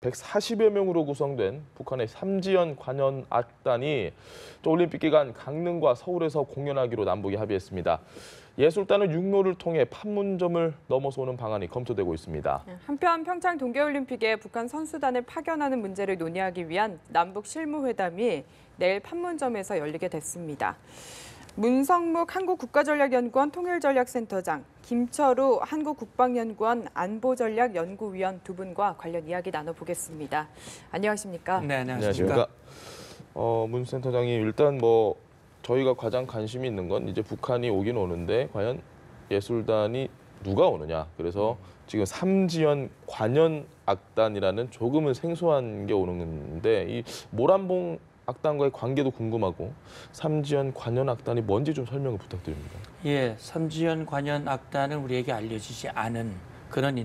140여 명으로 구성된 북한의 삼지연 관현 악단이 올림픽 기간 강릉과 서울에서 공연하기로 남북이 합의했습니다. 예술단은 육로를 통해 판문점을 넘어서 오는 방안이 검토되고 있습니다. 한편 평창 동계올림픽에 북한 선수단을 파견하는 문제를 논의하기 위한 남북 실무회담이 내일 판문점에서 열리게 됐습니다. 문성묵 한국국가전략연구원 통일전략센터장, 김철우 한국국방연구원 안보전략연구위원 두 분과 관련 이야기 나눠보겠습니다. 안녕하십니까? 네, 안녕하십니까? 문 센터장이 일단 저희가 가장 관심이 있는 건 이제 북한이 오긴 오는데 과연 예술단이 누가 오느냐. 그래서 지금 삼지연 관현 악단이라는 조금은 생소한 게 오는데 이 모란봉 악단과의 관계도 궁금하고 삼지연 관현 악단이 뭔지 좀 설명을 부탁드립니다. 예, 삼지연 관현 악단은 우리에게 알려지지 않은 그런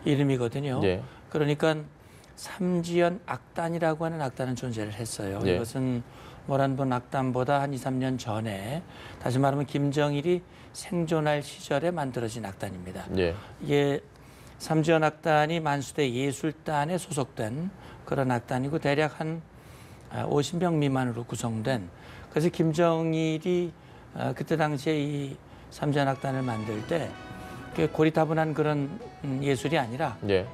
이름이거든요. 예. 그러니까 삼지연 악단이라고 하는 악단은 존재를 했어요. 예. 이것은 모란봉 악단보다 한 2, 3년 전에 다시 말하면 김정일이 생존할 시절에 만들어진 악단입니다. 예. 이게 삼지연 악단이 만수대 예술단에 소속된 그런 악단이고 대략 한 50명 미만으로 구성된, 그래서 김정일이 그때 당시에 이 삼지연 악단을 만들 때 고리타분한 그런 예술이 아니라 예.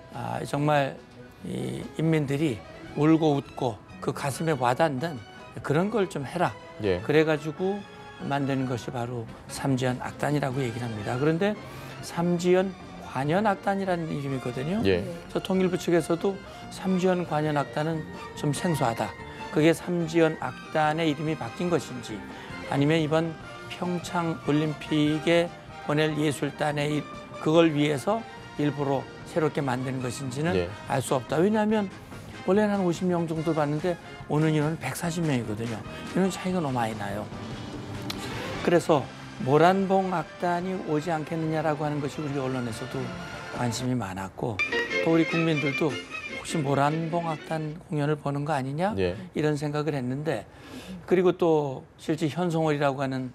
정말 이 인민들이 울고 웃고 그 가슴에 와닿는 그런 걸 좀 해라. 예. 그래가지고 만드는 것이 바로 삼지연 악단이라고 얘기를 합니다. 그런데 삼지연 관현 악단이라는 이름이거든요. 예. 그래서 통일부 측에서도 삼지연 관현 악단은 좀 생소하다. 그게 삼지연 악단의 이름이 바뀐 것인지 아니면 이번 평창 올림픽에 보낼 예술단의 그걸 위해서 일부러 새롭게 만드는 것인지는 예. 알 수 없다. 왜냐하면 원래는 한 50명 정도 봤는데 오는 인원은 140명이거든요. 이런 차이가 너무 많이 나요. 그래서 모란봉 악단이 오지 않겠느냐라고 하는 것이 우리 언론에서도 관심이 많았고 또 우리 국민들도 혹시 모란봉 악단 공연을 보는 거 아니냐 예. 이런 생각을 했는데, 그리고 또 실제 현송월이라고 하는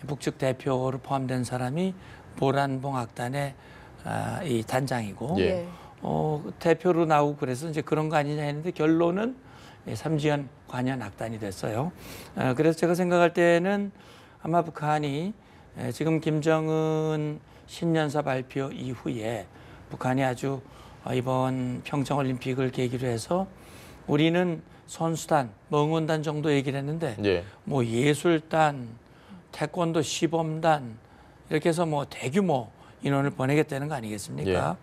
북측 대표로 포함된 사람이 모란봉 악단의 이 단장이고 예. 대표로 나오고 그래서 이제 그런 거 아니냐 했는데 결론은 삼지연 관현 악단이 됐어요. 그래서 제가 생각할 때는 아마 북한이 지금 김정은 신년사 발표 이후에 북한이 아주 이번 평창올림픽을 계기로 해서 우리는 선수단, 응원단 정도 얘기를 했는데 예. 예술단, 태권도 시범단 이렇게 해서 대규모 인원을 보내겠다는 거 아니겠습니까?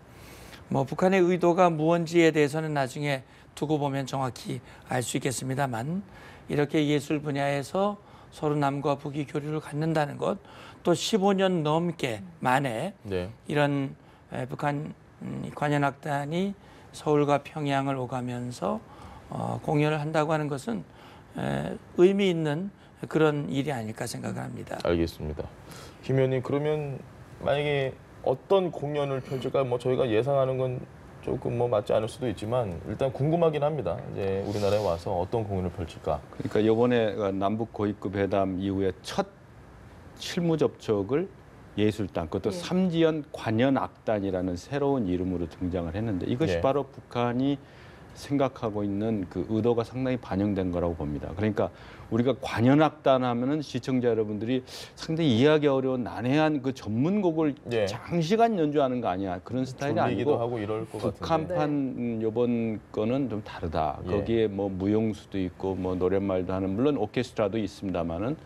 북한의 의도가 무언지에 대해서는 나중에 두고 보면 정확히 알 수 있겠습니다만 이렇게 예술 분야에서 서로 남과 북이 교류를 갖는다는 것, 또 15년 넘게 만에 네. 이런 북한 관현 악단이 서울과 평양을 오가면서 공연을 한다고 하는 것은 의미 있는 그런 일이 아닐까 생각을 합니다. 알겠습니다. 김 의원님, 그러면 만약에 어떤 공연을 펼칠까 저희가 예상하는 건 조금 맞지 않을 수도 있지만 일단 궁금하긴 합니다. 이제 우리나라에 와서 어떤 공연을 펼칠까. 그러니까 이번에 남북 고위급 회담 이후에 첫 실무 접촉을 예술단, 그것도 삼지연 관현 악단이라는 새로운 이름으로 등장을 했는데 이것이 바로 북한이 생각하고 있는 그 의도가 상당히 반영된 거라고 봅니다. 그러니까 우리가 관현 악단 하면은 시청자 여러분들이 상당히 이해하기 어려운 난해한 그 전문곡을 장시간 연주하는 거 아니야. 그런 스타일이 아니고 하고 이럴 것 북한판 이번 거는 좀 다르다. 거기에 무용수도 있고 노랫말도 하는, 물론 오케스트라도 있습니다만은,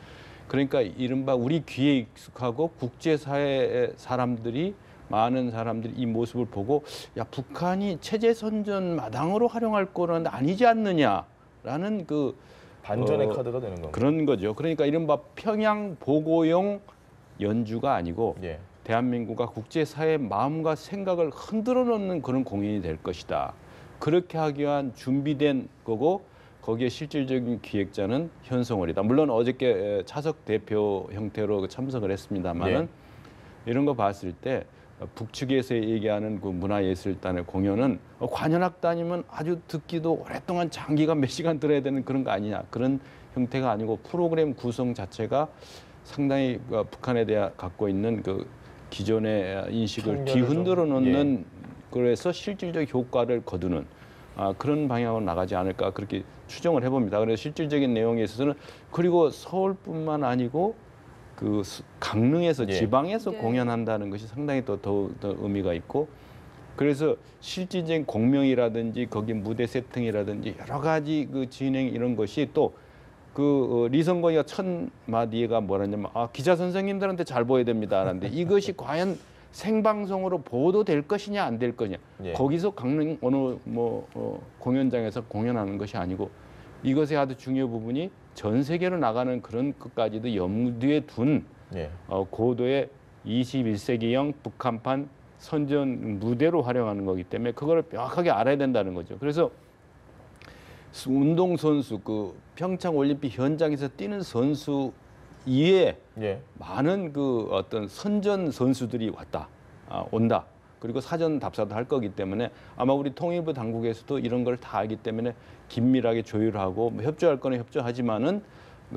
그러니까 이른바 우리 귀에 익숙하고 국제사회 사람들이 많은 사람들이 이 모습을 보고 북한이 체제 선전 마당으로 활용할 거는 아니지 않느냐라는 그 반전의 카드가 되는 겁니다. 그런 거죠. 그러니까 이른바 평양 보고용 연주가 아니고 대한민국과 국제사회의 마음과 생각을 흔들어 놓는 그런 공연이 될 것이다. 그렇게 하기 위한 준비된 거고 거기에 실질적인 기획자는 현송월이다. 물론 어저께 차석 대표 형태로 참석을 했습니다만은 이런 거 봤을 때 북측에서 얘기하는 그 문화예술단의 공연은 관현악단이면 아주 듣기도 오랫동안 장기간 몇 시간 들어야 되는 그런 거 아니냐. 그런 형태가 아니고 프로그램 구성 자체가 상당히 북한에 대해 갖고 있는 그 기존의 인식을 뒤흔들어 놓는 그 그래서 실질적 효과를 거두는 그런 방향으로 나가지 않을까 그렇게 추정을 해봅니다. 그래서 실질적인 내용에 있어서는 그리고 서울뿐만 아니고 그 강릉에서 예. 지방에서 네. 공연한다는 것이 상당히 더 의미가 있고 그래서 실질적인 공명이라든지 거기 무대 세팅이라든지 여러 가지 그 진행 이런 것이 또 그 리성건이가 첫 마디가 뭐라냐면 기자 선생님들한테 잘 보여야 됩니다. 하는데 이것이 과연 생방송으로 보도될 것이냐 안 될 거냐. 예. 거기서 강릉 어느 공연장에서 공연하는 것이 아니고 이것의 아주 중요 부분이 전 세계로 나가는 그런 것까지도 염두에 둔 예. 고도의 21세기형 북한판 선전 무대로 활용하는 거기 때문에 그거를 명확하게 알아야 된다는 거죠. 그래서 운동선수 그 평창 올림픽 현장에서 뛰는 선수 이외에 예. 많은 그 어떤 선전 선수들이 온다. 그리고 사전 답사도 할 거기 때문에 아마 우리 통일부 당국에서도 이런 걸 다 알기 때문에 긴밀하게 조율하고 협조할 거는 협조하지만은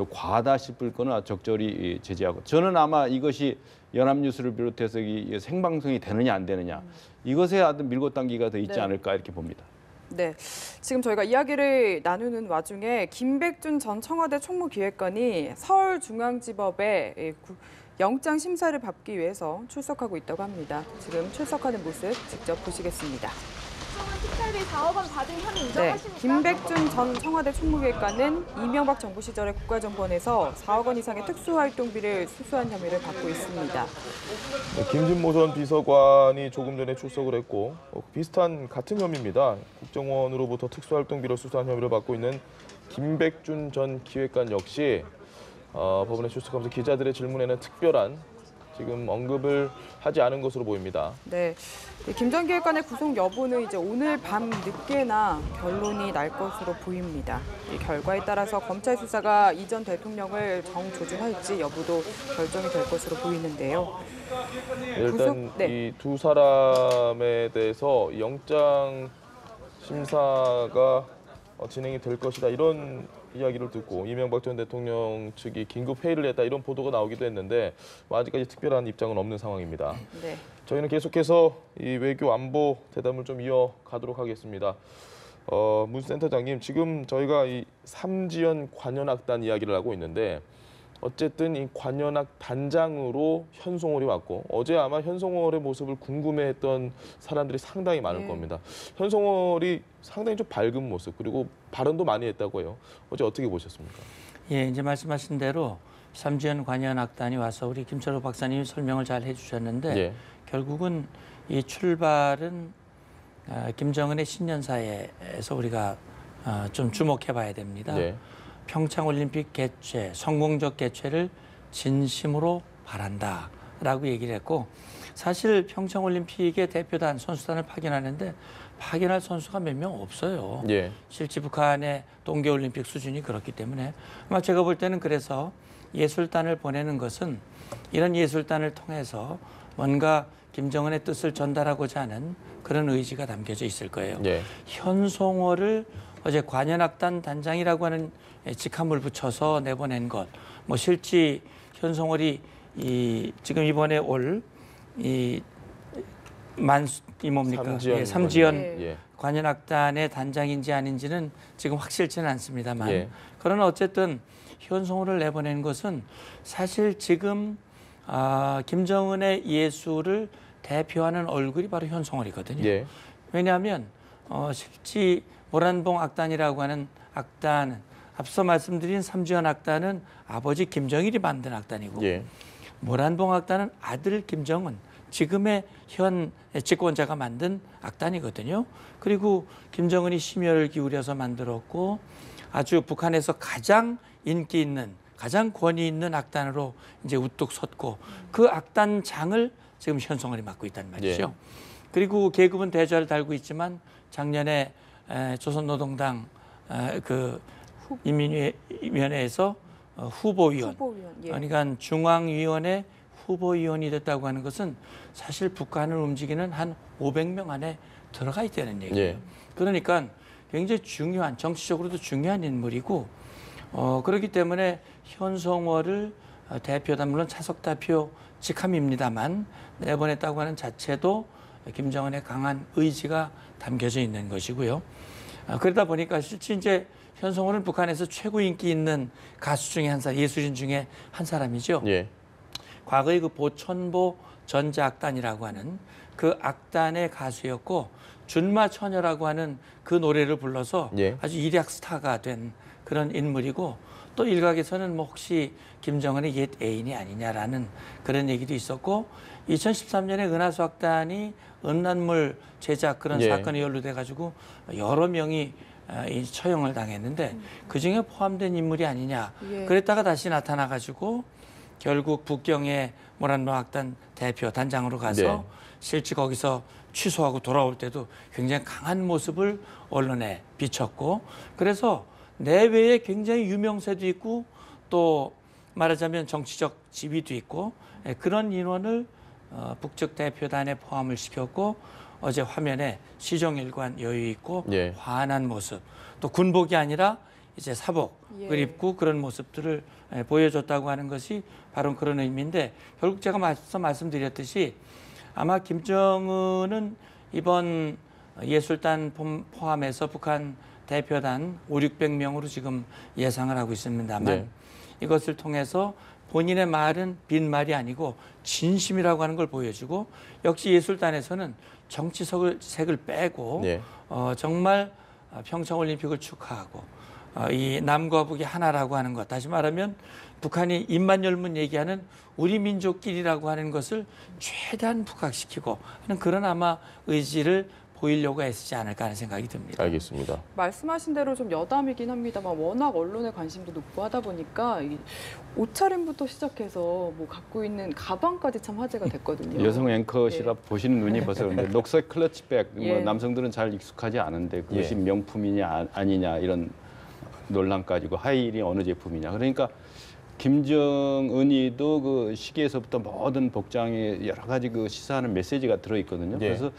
과하다 싶을 거는 적절히 제재하고 저는 아마 이것이 연합뉴스를 비롯해서 이 생방송이 되느냐 안 되느냐 이것에 어떤 밀고 당기가 더 있지 네. 않을까 이렇게 봅니다. 네, 지금 저희가 이야기를 나누는 와중에 김백준 전 청와대 총무기획관이 서울중앙지법에 영장 심사를 받기 위해서 출석하고 있다고 합니다. 지금 출석하는 모습 직접 보시겠습니다. 특활비 4억 원 받은 혐의 네, 인정하십니까? 김백준 전 청와대 총무기획관은 이명박 정부 시절에 국가정보원에서 4억 원 이상의 특수활동비를 수수한 혐의를 받고 있습니다. 네, 김진모 전 비서관이 조금 전에 출석을 했고 비슷한 같은 혐의입니다. 국정원으로부터 특수활동비를 수수한 혐의를 받고 있는 김백준 전 기획관 역시 법원에 출석하면서 기자들의 질문에는 특별한 지금 언급을 하지 않은 것으로 보입니다. 네, 김 전 기획관의 구속 여부는 이제 오늘 밤 늦게나 결론이 날 것으로 보입니다. 이 결과에 따라서 검찰 수사가 이 전 대통령을 정조준할지 여부도 결정이 될 것으로 보이는데요. 일단 네. 이 두 사람에 대해서 영장 심사가 진행이 될 것이다 이런 이야기를 듣고 이명박 전 대통령 측이 긴급 회의를 했다 이런 보도가 나오기도 했는데 아직까지 특별한 입장은 없는 상황입니다. 네. 저희는 계속해서 이 외교 안보 대담을 좀 이어가도록 하겠습니다. 문 센터장님, 지금 저희가 이 삼지연 관현악단 이야기를 하고 있는데 어쨌든 이 관현악 단장으로 현송월이 왔고 어제 아마 현송월의 모습을 궁금해했던 사람들이 상당히 많을 겁니다. 현송월이 상당히 좀 밝은 모습 그리고 발언도 많이 했다고 해요. 어제 어떻게 보셨습니까? 예, 이제 말씀하신 대로 삼지연 관현악단이 와서 우리 김철호 박사님이 설명을 잘 해주셨는데 예. 결국은 이 출발은 김정은의 신년사에서 우리가 좀 주목해봐야 됩니다. 예. 평창올림픽 개최, 성공적 개최를 진심으로 바란다라고 얘기를 했고 사실 평창올림픽의 대표단, 선수단을 파견하는데 파견할 선수가 몇 명 없어요. 예. 실제 북한의 동계올림픽 수준이 그렇기 때문에 아마 제가 볼 때는 그래서 예술단을 보내는 것은 이런 예술단을 통해서 뭔가 김정은의 뜻을 전달하고자 하는 그런 의지가 담겨져 있을 거예요. 예. 현송월을 어제 관현악단 단장이라고 하는 직함을 붙여서 내보낸 것, 뭐 실제 현송월이 지금 이번에 올 뭡니까? 삼지연 삼지연 예. 관현악단의 단장인지 아닌지는 지금 확실치는 않습니다만 예. 그러나 어쨌든 현송월을 내보낸 것은 사실 지금 김정은의 예술을 대표하는 얼굴이 바로 현송월이거든요. 예. 왜냐하면 실제 모란봉 악단이라고 하는 악단은 앞서 말씀드린 삼지연 악단은 아버지 김정일이 만든 악단이고 예. 모란봉 악단은 아들 김정은 지금의 현 집권자가 만든 악단이거든요. 그리고 김정은이 심혈을 기울여서 만들었고 아주 북한에서 가장 인기 있는 가장 권위 있는 악단으로 이제 우뚝 섰고 그 악단장을 지금 현송월이 맡고 있단 말이죠. 예. 그리고 계급은 대좌를 달고 있지만 작년에 조선노동당 그 인민위원회에서 후보위원, 후보위원, 예. 그러니까 중앙위원회 후보위원이 됐다고 하는 것은 사실 북한을 움직이는 한 500명 안에 들어가 있다는 얘기예요. 예. 그러니까 굉장히 중요한 정치적으로도 중요한 인물이고 그렇기 때문에 현송월을 대표단 물론 차석 대표 직함입니다만 내보냈다고 하는 자체도 김정은의 강한 의지가 담겨져 있는 것이고요. 그러다 보니까 실제 이제 현성호는 북한에서 최고 인기 있는 가수 중에 한 사람, 예술인 중에 한 사람이죠. 예. 과거에 그 보천보 전자악단이라고 하는 그 악단의 가수였고 준마처녀라고 하는 그 노래를 불러서 예. 아주 일약 스타가 된 그런 인물이고 또 일각에서는 뭐 혹시 김정은의 옛 애인이 아니냐라는 그런 얘기도 있었고 2013년에 은하수 악단이 음란물 제작 그런 예. 사건에 연루돼 가지고 여러 명이 이 처형을 당했는데 그중에 포함된 인물이 아니냐. 예. 그랬다가 다시 나타나 가지고 결국 북경의 모란노 악단 대표 단장으로 가서 네. 실제 거기서 취소하고 돌아올 때도 굉장히 강한 모습을 언론에 비췄고 그래서 내외에 굉장히 유명세도 있고 또 말하자면 정치적 지위도 있고 그런 인원을 북측 대표단에 포함을 시켰고 어제 화면에 시종일관 여유 있고 예. 환한 모습 또 군복이 아니라 이제 사복을 예. 입고 그런 모습들을 보여줬다고 하는 것이 바로 그런 의미인데 결국 제가 앞서 말씀드렸듯이 아마 김정은은 이번 예술단 포함해서 북한 대표단 500~600명으로 지금 예상을 하고 있습니다만 네. 이것을 통해서 본인의 말은 빈말이 아니고 진심이라고 하는 걸 보여주고 역시 예술단에서는 정치색을 빼고 네. 정말 평창올림픽을 축하하고 이 남과 북이 하나라고 하는 것 다시 말하면 북한이 입만 열면 얘기하는 우리 민족끼리라고 하는 것을 최대한 부각시키고 하는 그런 아마 의지를 보이려고 애쓰지 않을까 하는 생각이 듭니다. 알겠습니다. 말씀하신 대로 좀 여담이긴 합니다만 워낙 언론의 관심도 높고 하다 보니까 이 옷차림부터 시작해서 뭐 갖고 있는 가방까지 참 화제가 됐거든요. 여성 앵커시라 예. 보시는 눈이 벌써 그런데 녹색 클러치백 예. 뭐 남성들은 잘 익숙하지 않은데 그것이 예. 명품이냐 아니냐 이런 논란 가지고 하이힐이 어느 제품이냐 그러니까 김정은이도 그 시계에서부터 모든 복장에 여러 가지 그 시사하는 메시지가 들어 있거든요. 예. 그래서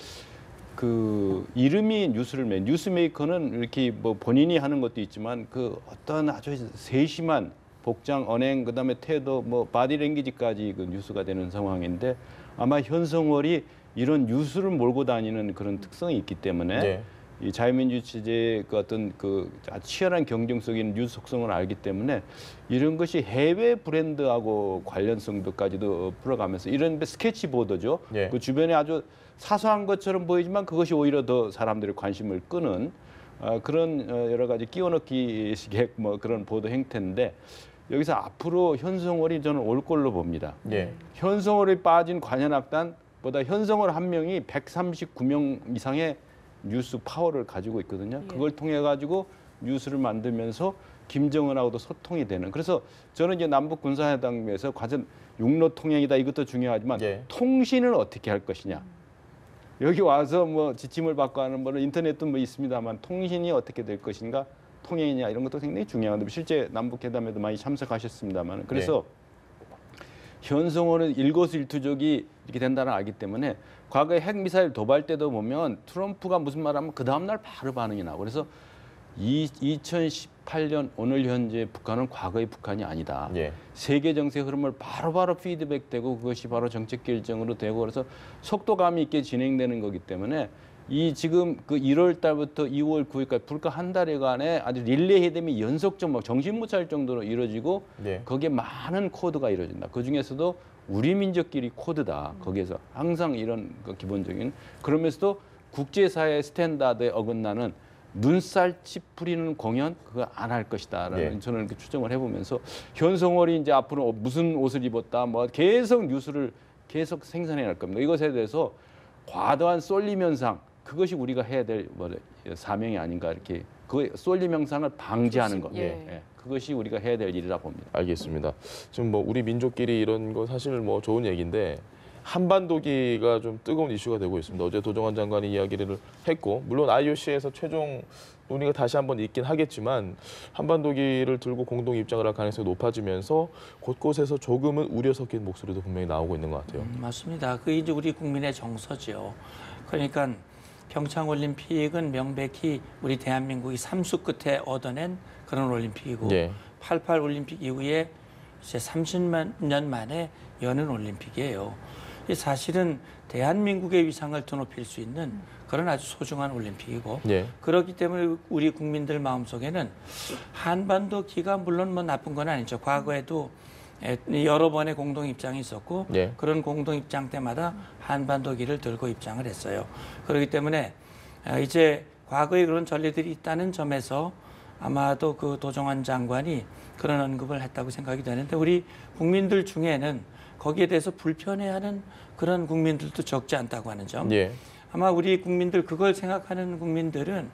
그 이름이 뉴스메이커는 이렇게 뭐 본인이 하는 것도 있지만 그 어떤 아주 세심한 복장, 언행, 그다음에 태도, 뭐 바디랭귀지까지 그 뉴스가 되는 상황인데 아마 현성월이 이런 뉴스를 몰고 다니는 그런 특성이 있기 때문에 네. 이 자유민주 체제의 그 어떤 그 아주 치열한 경쟁 속인 뉴스 속성을 알기 때문에 이런 것이 해외 브랜드하고 관련성도까지도 풀어가면서 이런 스케치보드죠. 네. 그 주변에 아주 사소한 것처럼 보이지만 그것이 오히려 더 사람들의 관심을 끄는 그런 여러 가지 끼워넣기식의 뭐 그런 보도 행태인데 여기서 앞으로 현성월이 저는 올 걸로 봅니다. 예. 현성월이 빠진 관현악단보다 현성월 한 명이 139명 이상의 뉴스 파워를 가지고 있거든요. 예. 그걸 통해 가지고 뉴스를 만들면서 김정은하고도 소통이 되는. 그래서 저는 이제 남북 군사회담에서 과연 육로 통행이다 이것도 중요하지만 예. 통신을 어떻게 할 것이냐. 여기 와서 뭐 지침을 받고 하는 거는 인터넷도 뭐 있습니다만 통신이 어떻게 될 것인가, 통행이냐 이런 것도 굉장히 중요한데 실제 남북 회담에도 많이 참석하셨습니다만 그래서 현성호는 일거수일투족이 이렇게 된다는 알기 때문에 과거에 핵미사일 도발 때도 보면 트럼프가 무슨 말하면 그 다음 날 바로 반응이 나고 그래서 2018년 오늘 현재 북한은 과거의 북한이 아니다. 예. 세계 정세 흐름을 바로바로 피드백되고 그것이 바로 정책 결정으로 되고 그래서 속도감이 있게 진행되는 거기 때문에 이 지금 그 1월 달부터 2월 9일까지 불과 한 달여간에 아주 릴레이 회담이 연속적 정신 못 차릴 정도로 이루어지고 네. 거기에 많은 코드가 이루어진다. 그 중에서도 우리 민족끼리 코드다. 거기에서 항상 이런 그 기본적인 그러면서도 국제사회 스탠다드에 어긋나는 눈살 찌푸리는 공연 그거 안 할 것이다라는 저는 이렇게 추정을 해보면서 현성월이 이제 앞으로 무슨 옷을 입었다 뭐 계속 뉴스를 계속 생산해 날 겁니다. 이것에 대해서 과도한 쏠림 현상 그것이 우리가 해야 될 사명이 아닌가 이렇게 그 쏠림 현상을 방지하는 것 그것이 우리가 해야 될 일이라 봅니다. 알겠습니다. 지금 뭐 우리 민족끼리 이런 거 사실 뭐 좋은 얘기인데 한반도기가 좀 뜨거운 이슈가 되고 있습니다. 어제 도정환 장관이 이야기를 했고 물론 IOC에서 최종 논의가 다시 한번 있긴 하겠지만 한반도기를 들고 공동 입장을 할 가능성이 높아지면서 곳곳에서 조금은 우려 섞인 목소리도 분명히 나오고 있는 것 같아요. 맞습니다. 그게 이제 우리 국민의 정서죠. 그러니까 평창올림픽은 명백히 우리 대한민국이 삼수 끝에 얻어낸 그런 올림픽이고 88 올림픽 이후에 이제 30년 만에 여는 올림픽이에요. 이 사실은 대한민국의 위상을 드높일 수 있는 그런 아주 소중한 올림픽이고 예. 그렇기 때문에 우리 국민들 마음속에는 한반도기가 물론 뭐 나쁜 건 아니죠. 과거에도 여러 번의 공동 입장이 있었고 예. 그런 공동 입장 때마다 한반도기를 들고 입장을 했어요. 그렇기 때문에 이제 과거에 그런 전례들이 있다는 점에서 아마도 그 도정환 장관이 그런 언급을 했다고 생각이 되는데 우리 국민들 중에는 거기에 대해서 불편해하는 그런 국민들도 적지 않다고 하는 점. 예. 아마 우리 국민들 그걸 생각하는 국민들은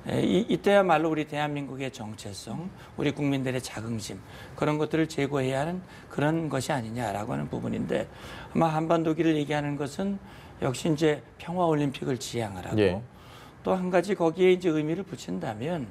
이때야말로 우리 대한민국의 정체성, 우리 국민들의 자긍심 그런 것들을 제고해야 하는 그런 것이 아니냐라고 하는 부분인데 아마 한반도기를 얘기하는 것은 역시 이제 평화 올림픽을 지향을 하고 예. 또 한 가지 거기에 이제 의미를 붙인다면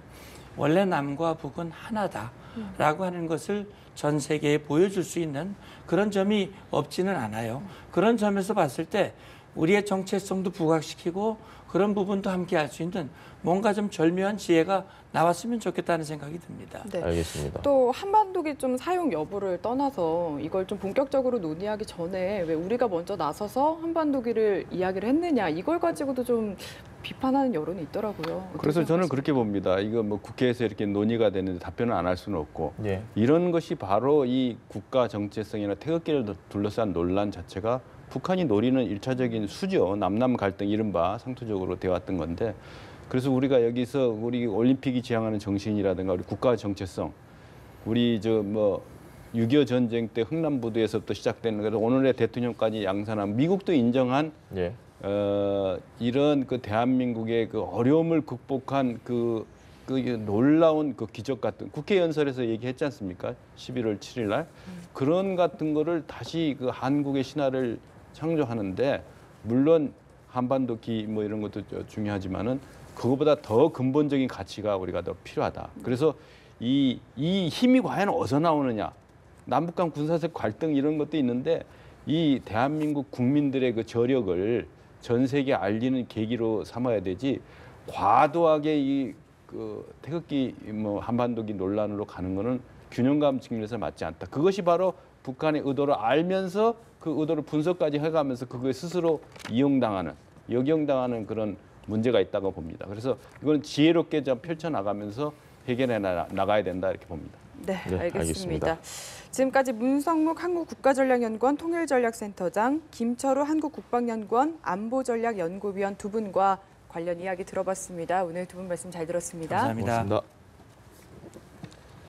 원래 남과 북은 하나다라고 하는 것을 전 세계에 보여줄 수 있는 그런 점이 없지는 않아요. 그런 점에서 봤을 때 우리의 정체성도 부각시키고 그런 부분도 함께 할 수 있는 뭔가 좀 절묘한 지혜가 나왔으면 좋겠다는 생각이 듭니다. 네. 알겠습니다. 또 한반도기 좀 사용 여부를 떠나서 이걸 좀 본격적으로 논의하기 전에 왜 우리가 먼저 나서서 한반도기를 이야기를 했느냐 이걸 가지고도 좀 비판하는 여론이 있더라고요. 그래서 저는 그렇게 봅니다. 이거 뭐 국회에서 이렇게 논의가 되는데 답변을 안 할 수는 없고 예. 이런 것이 바로 이 국가 정체성이나 태극기를 둘러싼 논란 자체가 북한이 노리는 일차적인 수죠. 남남 갈등 이른바 상투적으로 되어 왔던 건데 그래서 우리가 여기서 우리 올림픽이 지향하는 정신이라든가 우리 국가 정체성 우리 저 뭐 6.25 전쟁 때 흥남부두에서부터 시작되는 그래서 오늘의 대통령까지 양산한 미국도 인정한 예. 이런 그 대한민국의 그 어려움을 극복한 그 놀라운 그 기적 같은 국회 연설에서 얘기했지 않습니까? 11월 7일 날 그런 같은 거를 다시 그 한국의 신화를 창조하는데 물론 한반도기 뭐 이런 것도 중요하지만은 그거보다 더 근본적인 가치가 우리가 더 필요하다. 그래서 이 힘이 과연 어디서 나오느냐? 남북 간 군사적 갈등 이런 것도 있는데 이 대한민국 국민들의 그 저력을 전 세계에 알리는 계기로 삼아야 되지 과도하게 이 그 태극기 뭐 한반도기 논란으로 가는 거는 균형감 측면에서 맞지 않다. 그것이 바로 북한의 의도를 알면서 그 의도를 분석까지 해가면서 그거에 스스로 이용당하는 역용당하는 그런 문제가 있다고 봅니다. 그래서 이건 지혜롭게 좀 펼쳐나가면서 해결해 나가야 된다 이렇게 봅니다. 네, 네, 알겠습니다. 알겠습니다. 지금까지 문성묵 한국국가전략연구원 통일전략센터장, 김철우 한국국방연구원 안보전략연구위원 두 분과 관련 이야기 들어봤습니다. 오늘 두 분 말씀 잘 들었습니다. 감사합니다. 고맙습니다.